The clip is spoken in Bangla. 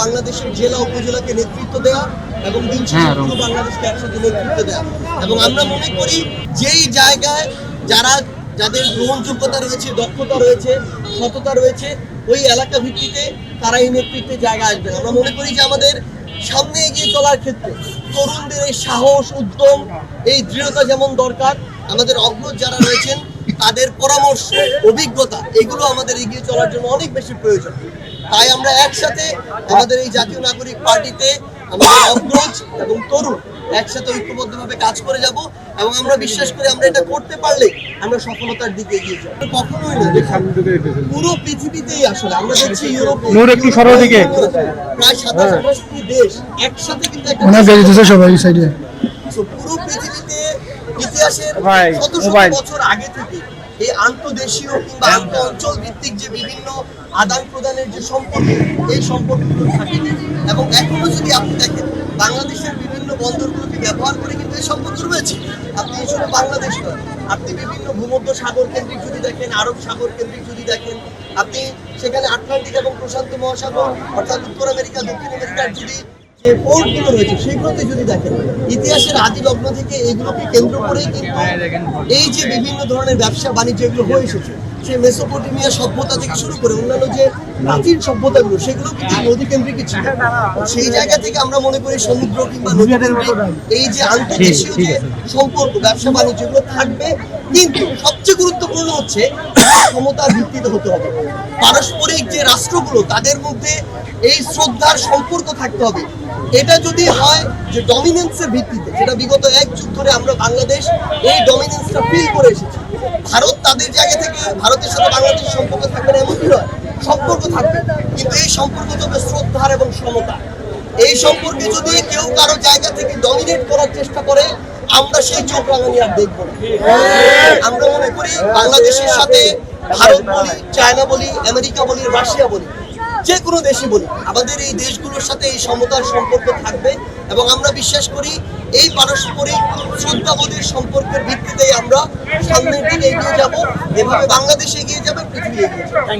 বাংলাদেশের জেলা উপজেলাকে নেতৃত্ব দেওয়া এবং বাংলাদেশকে একসাথে নেতৃত্ব দেওয়া। এবং আমরা মনে করি যেই জায়গায় যাদের গ্রহণযোগ্যতা রয়েছে, দক্ষতা রয়েছে, সততা রয়েছে, ওই এলাকা ভিত্তিতে তারা এই নেতৃত্বে জায়গা আসবেন। আমরা মনে করি যে আমাদের সামনে এগিয়ে চলার ক্ষেত্রে তরুণদের এই সাহস, উদ্যম, এই দৃঢ়তা যেমন দরকার, আমাদের অগ্রজ যারা রয়েছেন তাদের পরামর্শ, অভিজ্ঞতা, এগুলো আমাদের এগিয়ে চলার জন্য অনেক বেশি প্রয়োজন। তাই আমরা একসাথে আমাদের এই জাতীয় নাগরিক পার্টিতে আমাদের অগ্রজ এবং তরুণ একসাথে ঐক্যবদ্ধভাবে কাজ করে যাব এবং আমরা বিশ্বাস করি আমরা এটা করতে পারলে আমরা সফলতার দিকে এগিয়ে যাব। কখনোই না, পুরো পৃথিবীতেই আসলে আমরা দেখছি প্রায় 27-28টি দেশ একসাথে কিন্তু পুরো পৃথিবীতে ইতিহাসের শত শত বছর আগে থেকে এই আন্তঃদেশীয় কিংবা আন্তঃ অঞ্চল ভিত্তিক যে বিভিন্ন আদান প্রদানের যে সম্পর্ক, এই সম্পর্কগুলো থাকে এবং এখনো যদি আপনি দেখেন বাংলাদেশের বিভিন্ন বন্দরগুলোকে ব্যবহার করে কিন্তু এই সম্পর্ক রয়েছে। আপনি শুধু বাংলাদেশ নয়, আপনি বিভিন্ন ভূমধ্য সাগর কেন্দ্রিক যদি দেখেন, আরব সাগর কেন্দ্রিক যদি দেখেন, আপনি সেখানে আটলান্টিক এবং প্রশান্ত মহাসাগর অর্থাৎ উত্তর আমেরিকা, দক্ষিণ আমেরিকার যদি যে পোর্টগুলো রয়েছে সেগুলোতে যদি দেখেন, ইতিহাসের আদি লগ্ন থেকে এগুলোকে কেন্দ্র করেই কিন্তু এই যে বিভিন্ন ধরনের ব্যবসা বাণিজ্য এগুলো হয়ে এসেছে। সে মেসোপটেমিয়া সভ্যতা থেকে শুরু করে অন্যান্য যে প্রাচীন সভ্যতাগুলো সেগুলো কিন্তু নদী কেন্দ্রিক ছিল। সেই জায়গা থেকে আমরা মনে করি সমুদ্র কিংবা নদী কেন্দ্রিক এই যে আন্তর্দেশীয় যে সম্পর্ক, ব্যবসা বাণিজ্য এগুলো থাকবে, কিন্তু সবচেয়ে গুরুত্বপূর্ণ হচ্ছে ক্ষমতার ভিত্তিতে হতে হবে। পারস্পরিক যে রাষ্ট্রগুলো তাদের মধ্যে এই শ্রদ্ধার সম্পর্ক থাকতে হবে। এটা যদি হয় যে ডমিনেন্সের ভিত্তিতে, যেটা বিগত এক যুগ ধরে আমরা বাংলাদেশ এই ডমিনেন্সটা ফিল করে এসেছি। ভারত তাদের জায়গা থেকে ভারতের সাথে বাংলাদেশের সম্পর্ক থাকবে না এমনটি নয়, সম্পর্ক থাকবে, কিন্তু এই সম্পর্ক হবে শ্রদ্ধার এবং সমতা। এই সম্পর্কে যদি কেউ কারো জায়গা থেকে ডমিনেট করার চেষ্টা করে আমরা সেই চোখ রাঙানি আর দেখবো না। আমরা মনে করি বাংলাদেশের সাথে ভারত বলি, চায়না বলি, আমেরিকা বলি, রাশিয়া বলি, যে কোনো দেশই বলি, আমাদের এই দেশগুলোর সাথে এই সমতার সম্পর্ক থাকবে এবং আমরা বিশ্বাস করি এই পারস্পরিক শ্রদ্ধাবোধের সম্পর্কের ভিত্তিতেই আমরা সামনের দিকে এগিয়ে যাব। এভাবে বাংলাদেশ এগিয়ে যাবে, পৃথিবী এগিয়ে যাবে।